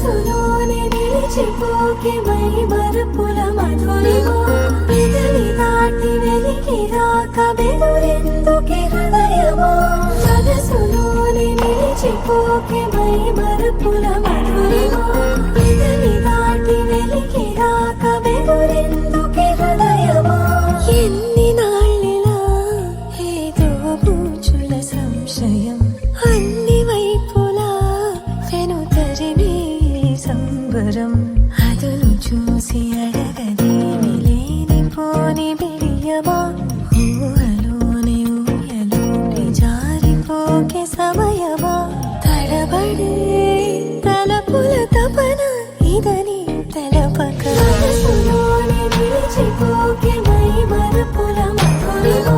మనసులోనే నిలిచిపోకే మై మరుపుల మధురిమా పెదవి దాటి వెలికి రాక బెదురెందుకే హృదయమా మనసులోనే నిలిచిపోకే మై మరుపుల మధురిమా పెదవి దాటి వెలికి రాక బెదురెందుకే హృదయమా ఎన్ని నాళ్ళిలా ఏదో పూచుల సంశయం అన్ని వైపులా వెను తరిమే సంబరం అదును చూసి అడగదేమి లేనిపోని బిడియమా ఊహలోని ఊయలోని జారిపోకే సమయమా తడబడే తలపుల తపన ఇదని తెలపక మనసులోని నిలిచిపోకే మై మరుపుల మధురిమా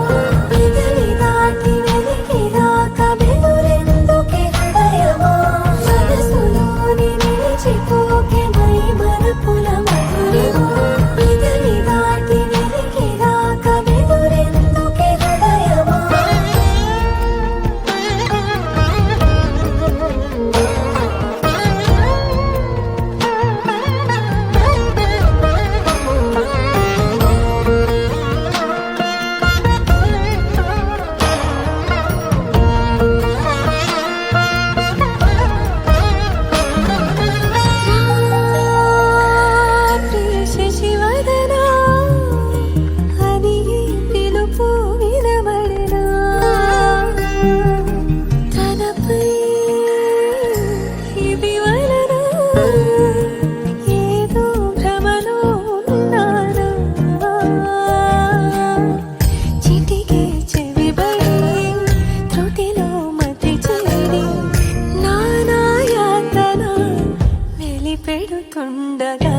పెదవి దాటి వెలికి రాక బెదురెందుకే హృదయమా మనసులోని నిలిచిపోకే మై మరుపుల మధురిమా పెదవి దాటి వెలికి రాక బెదురెందుకే హృదయమా శశివదనా అని పిలుపు వినబడినా తనపై ఇది వలన ఏదో భ్రమలో ఉన్నానా చిటికే చెవిబడి త్రుటిలో మతి చేరి నానాయాతన వెలిపెడుతుండగా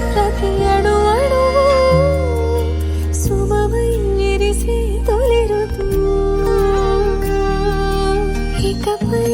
ప్రతి అణు అణువు సుమమై విరిసే తొలి ఋతువు ఇకపై